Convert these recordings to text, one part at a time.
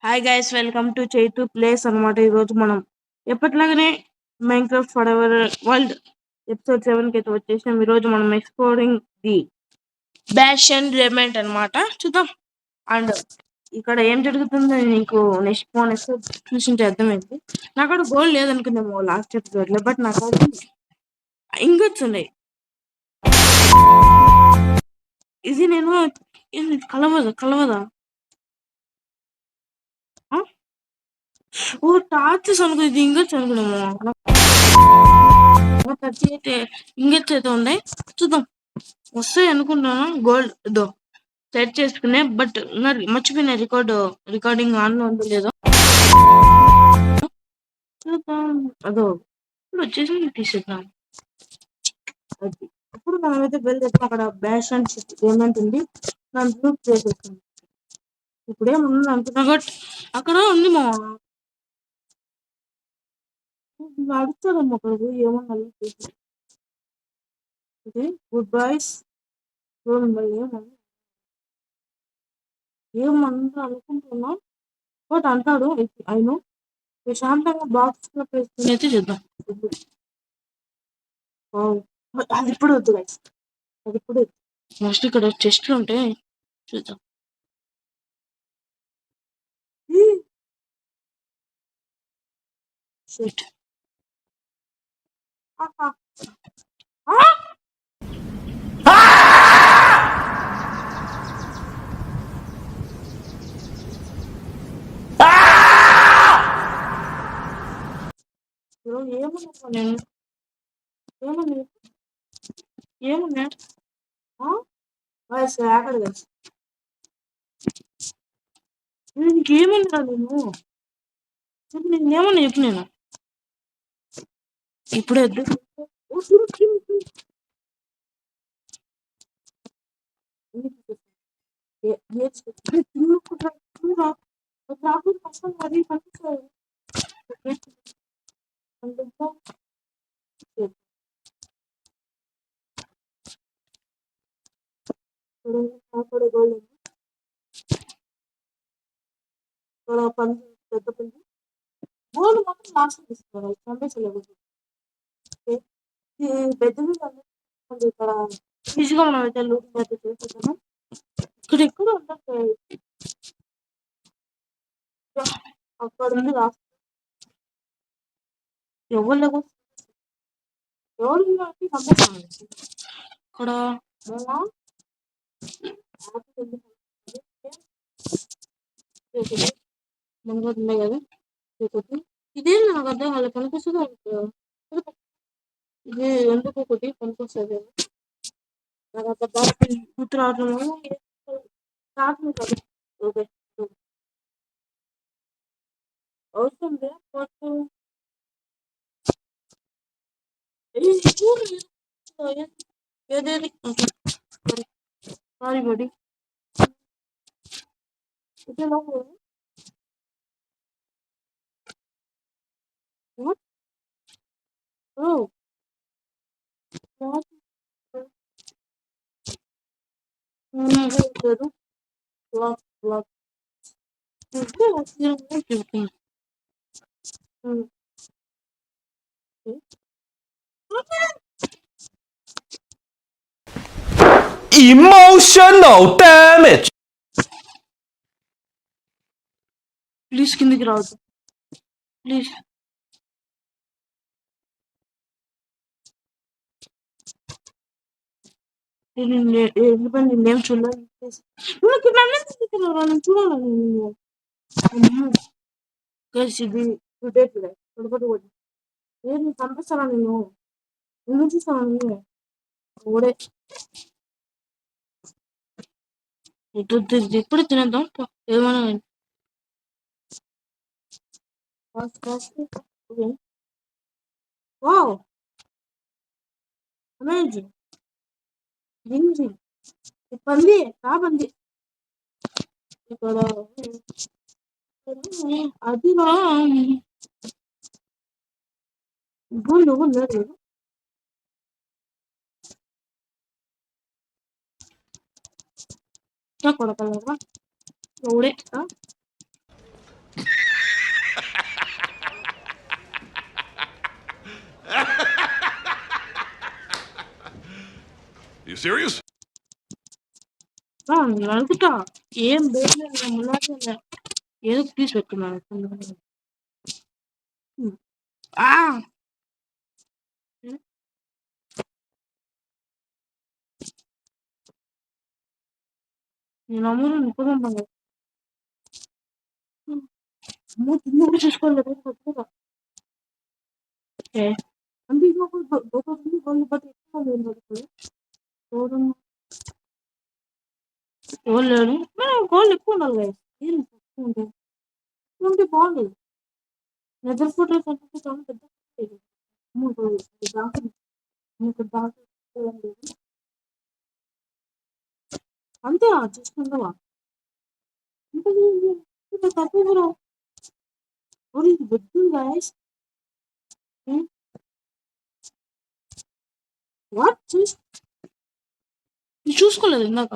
Hi guys, welcome to Chaitu place అన్నమాట. ఈరోజు మనం ఎప్పటిలాగానే మైన్క్రాఫ్ట్ ఫర్ ఎవర్ వరల్డ్ ఎపిసోడ్ 7 కి అయితే వచ్చేసాం. ఈరోజు మనం exploring the bash and remnant అన్నమాట. చూద్దాం. అండ్ ఇక్కడ ఏం జరుగుతుందో నీకు నెక్స్ట్ చూసింటే అర్థమైంది. నాకు కూడా గోల్డ్ లేదనుకుందాము లాస్ట్ ఎపిసోడ్ లో, బట్ నాకు ఇంగొట్స్ ఉన్నాయి. ఇది నేను కలవదా ఆ? ఓ టార్చెస్ అనుకో, ఇది ఇంగొచ్చు అనుకున్నాము. 38 ఇంగెట్స్ అయితే ఉన్నాయి. చూద్దాం, వస్తాయి అనుకుంటున్నాను. గోల్డ్ ఇదో సెట్ చేసుకునే, బట్ మర్చిపోయిన రికార్డింగ్ ఆన్ లో ఉందో లేదో చూద్దాం. అదో ఇప్పుడు వచ్చేసి తీసేద్దాం. అది ఇప్పుడు మనమైతే వెళ్ళేస్తాం. అక్కడ బ్యాష్ అండ్ పేమెంట్ ఉంది, దాన్ని ప్రూఫ్ చేసేస్తాం. ఇప్పుడేముంది అనుకున్నా, బట్ అక్కడ ఉంది మా అడుగుతాడమ్మా అక్కడికి ఏమన్నా ఇది గుడ్ బాయ్స్ ఏమన్నా అనుకుంటున్నా, బట్ అంటాడు అయినా ప్రశాంతంగా బాక్స్ లో వేసుకుని అయితే చూద్దాం. వావ్. అది ఇప్పుడు వద్దు guys. అది ఇప్పుడు నెక్స్ట్ ఇక్కడ చెస్ట్లు ఉంటాయి, చూద్దాం. Shit. ఏమన్నా నేను ఏమన్నా ఏమన్నా ఆకలి కలిసి ఇంకేమన్నా నేను చెప్పు, నేనేమన్నా చెప్పు. నేను ఇప్పుడే వద్దు. పెద్ద పెద్ద గోల్డ్ మాత్రం లాస్ట్ తీసుకోవాలి, పంపించలేదు. పెద్దవి ఇక్కడ ఈజీగా మనం అయితే లూటింగ్ అయితే చేసేసాము. ఇక్కడ ఎక్కడ ఉండదు, అక్కడ ఉంది లాస్ట్. ఎవరు ఎవరు పంపిస్తాను ఇక్కడ మనకు ఉన్నాయి కదా. ఇదేం నాకు అర్థం వాళ్ళకి కనిపిస్తుంది. ఇది ఎందుకు ఒకటి పనికొస్తుంది నాకు అంత బాగా గుర్తు రావట్లేదు. ఓకే, అవుతుంది. ఏదేది సారీ బడి Emotional damage. ప్లీజ్ కిందికి రావద్దు ప్లీజ్. ఎందుకంటే నేనేం చూడాలి, చూడాలి. ఇది పడుకోటి ఏది పంపిస్తానా నేను ఎందుకు చూస్తాను. ఓడే ఎప్పుడు తినేద్దాం ఏమన్నా. Wow, amazing. పంది పంది ఇక్కడ అది గుళ్ళు లేదు కొడకలేదా. ఓడే You serious? అనుకుంటా ఏం లేదు ములాగా ఏదో తీసి పెట్టుకున్నాను నేను అమ్మను నిప్పుకుంటాను మూడు చూసుకోలేదు అంటే గోళ్ళు బట్టి గోల్ లేడు గోళ్ళు ఎక్కువ ఉండాలి కదా ఏం తక్కువ ఉంటే ఉంటే బాగుండదు నిద్రపోతే చాలా పెద్ద అంతే చూసుకుంటావా అంటే తక్కువ బ్రో బుద్ధి గాయస్ వాట్ చూసుకోలేదు ఇందాక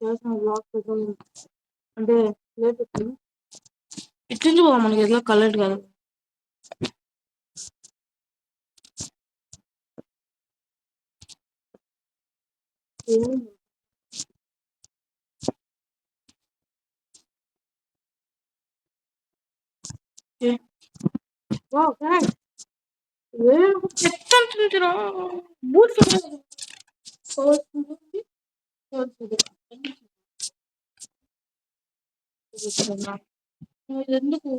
చేసిన బ్లాగ్ అంటే లేట్ వచ్చింది ఇట్టించి పోదాం మనకి ఏదో కలెక్ట్ కాదు చెత్త అంటుందిరా బూట్ ఎందుకు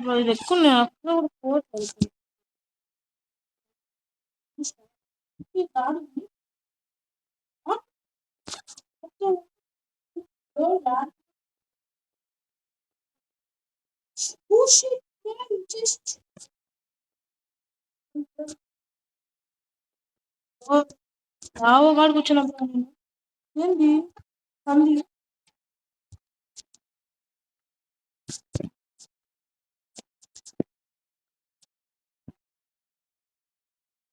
ఇది ఎక్కువ రావగాడు కూర్చున్నప్పుడు ఏంది తల్లి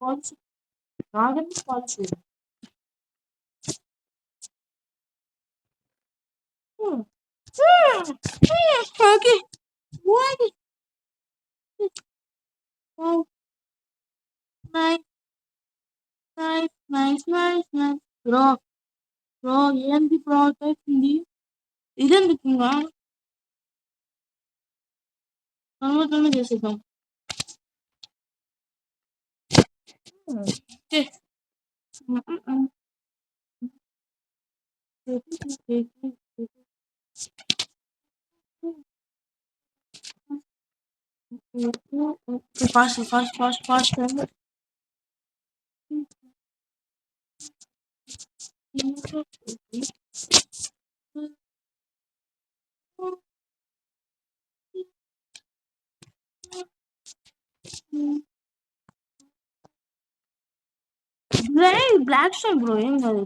కాల్స్ నాగంటే calls okay nice nice nice nice nice bro bro ఏంది బ్రో అవుతుంది ఇదెందుకు ఇంకా కన్వర్ట్ చేసేద్దాం okay fast fast fast fast black stone bro ఏం కాదు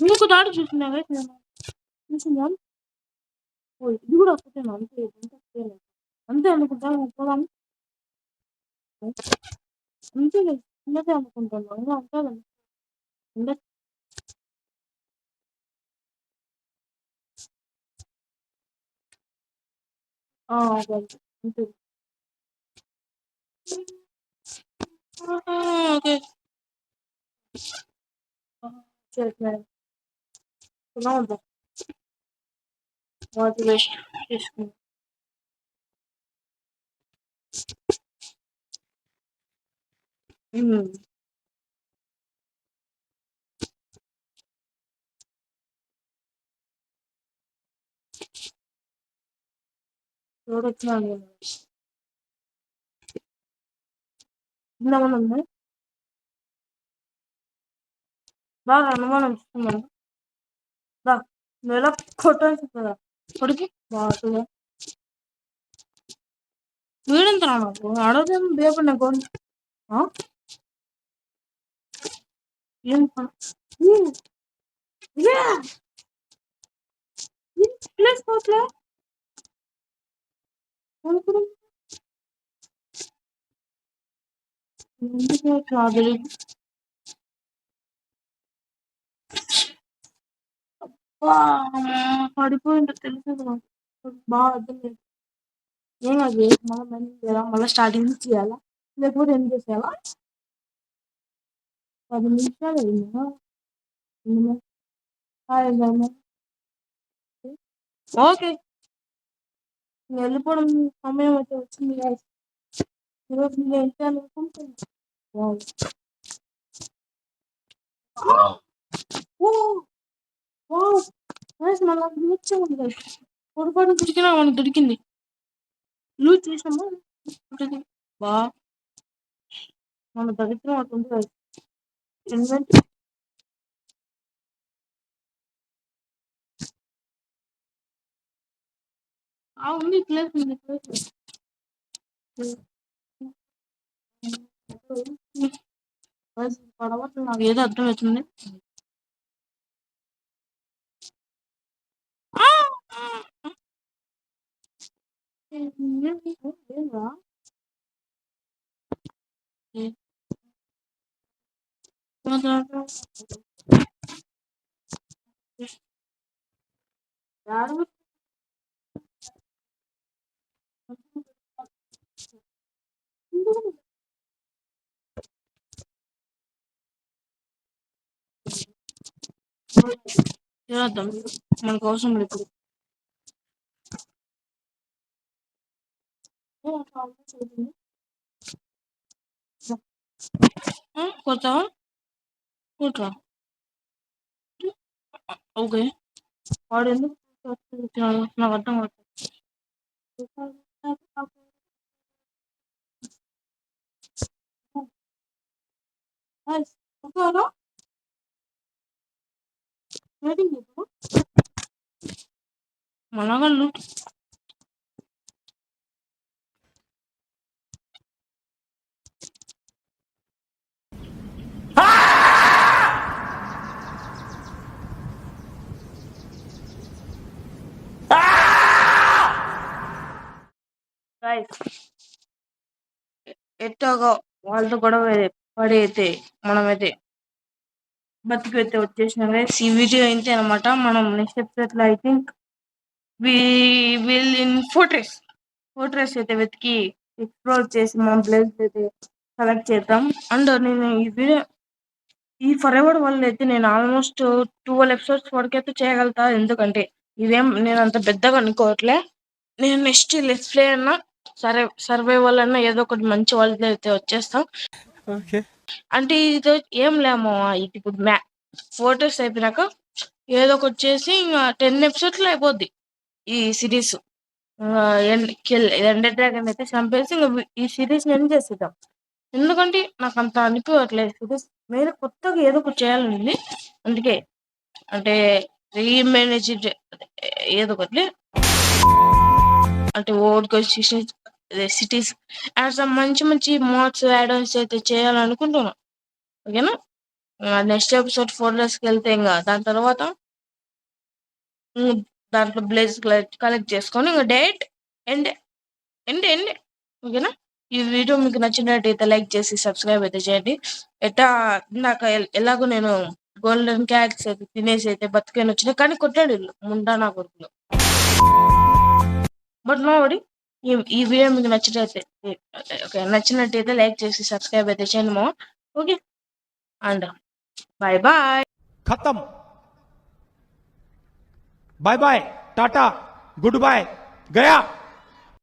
నీకు దాడి చూసిందా చూసిందా ఇది కూడా ఒక్కటేనా అంతే అంతే అనుకుంటా పోదాం అంతే చిన్నదే అనుకుంటాను ఇంకా అంతే అంతే ఓకే సరే ఎలా ఉందా మోటివేషన్ చేసుకుంది చూడొచ్చు ఇందామని ఉంది బాగా అనుమానం ఇస్తున్నాను దా నువ్వు ఎలా కొట్టాల్సి కదా కొడుకు బాగా వీడంత నాకు అడగదేం భయపడినా కోడి ఏం ప్లేస్ పోట్లే ఎందుకు కాదు పడిపోయిందో తెలుసు బాగా అర్థం లేదు ఏం అది మళ్ళీ స్టార్టింగ్ నుంచి చేయాలా లేకపోతే ఏం చేసేయాలా 10 నిమిషాలు అయిందా ఓకే వెళ్ళిపోవడం సమయం అయితే వచ్చింది guys. ఈరోజు నేను ఏంటి అనుకుంటున్నాను మళ్ళీ లూచ్ ఉంది పొరపాటు దొరికినా మనకు దొరికింది లూజ్ చేసామా బా మన దరిద్రం అటుంది ఇన్వెంట్ ఉంది ప్లేస్ ఉంది ప్లేస్ పడవట్లు నాకు ఏదో అర్థం అవుతుంది చేద్దాం మనకు అవసరం లేదు కొత్త కూట్రా ఓకే వాడు ఎందుకు నాకు అర్థం కాదు మనగాళ్ళు ఎట్టోగా వాళ్ళతో గొడవ పడి అయితే మనమైతే బతికి అయితే వచ్చేసిన ఈ వీడియో అయితే అనమాట మనం నెక్స్ట్ ఎపిసోడ్ లో I think we will in fortress అయితే వెతికి ఎక్స్ప్లోర్ చేసి మన ప్లేస్ అయితే సెలెక్ట్ చేద్దాం అండ్ నేను ఈ వీడియో ఈ ఫర్ ఎవర్ వల్ల అయితే నేను ఆల్మోస్ట్ 12 ఎపిసోడ్స్ వరకు అయితే చేయగలుగుతా ఎందుకంటే ఇదేం నేను అంత పెద్దగా అనుకోవట్లే నేను నెక్స్ట్ లెట్స్ ప్లే అన్నా సర్వైవల్ అన్నా ఏదో ఒకటి మంచి వాళ్ళతో అయితే వచ్చేస్తాం అంటే ఇది ఏం లేమో ఇది ఇప్పుడు ఫోటోస్ అయిపోయినాక ఏదో ఒకటి చేసి ఇంకా 10 ఎపిసోడ్స్ లో అయిపోద్ది ఈ సిరీస్ ఎండర్ డ్రాగన్ అయితే చంపేసి ఇంకా ఈ సిరీస్ ని ఎండ్ చేసేద్దాం ఎందుకంటే నాకు అంత అనిపించట్లేదు సిరీస్ వేరే కొత్తగా ఏదో ఒకటి చేయాలని అందుకే అంటే రీమేనేజ్ ఏదో ఒకటి అంటే ఓల్డ్ సిటీస్ అండ్ మంచి మంచి మోడ్స్ యాడ్-ఆన్స్ అయితే చేయాలనుకుంటున్నా ఓకేనా నెక్స్ట్ ఎపిసోడ్ 4 వెళ్తే ఇంకా దాని తర్వాత దాంట్లో బ్లేజ్ కలెక్ట్ చేసుకొని ఇంకా డైరెక్ట్ ఎండ్ ఎండ్ ఎండ్ ఓకేనా ఈ వీడియో మీకు నచ్చినట్టయితే లైక్ చేసి సబ్స్క్రైబ్ అయితే చేయండి ఇందాక ఎలాగో నేను గోల్డెన్ క్యాట్స్ అయితే తినేసి అయితే బతికని వచ్చినా కానీ కొట్టాడు ముండా నా కొడుకులు బట్ నో వరీ ఈ వీడియో మీకు నచ్చినట్టయితే లైక్ చేసి సబ్స్క్రైబ్ అయితే చేయండి మా ఓకే అండ్ बाय बाय खत्म bye bye tata good bye गया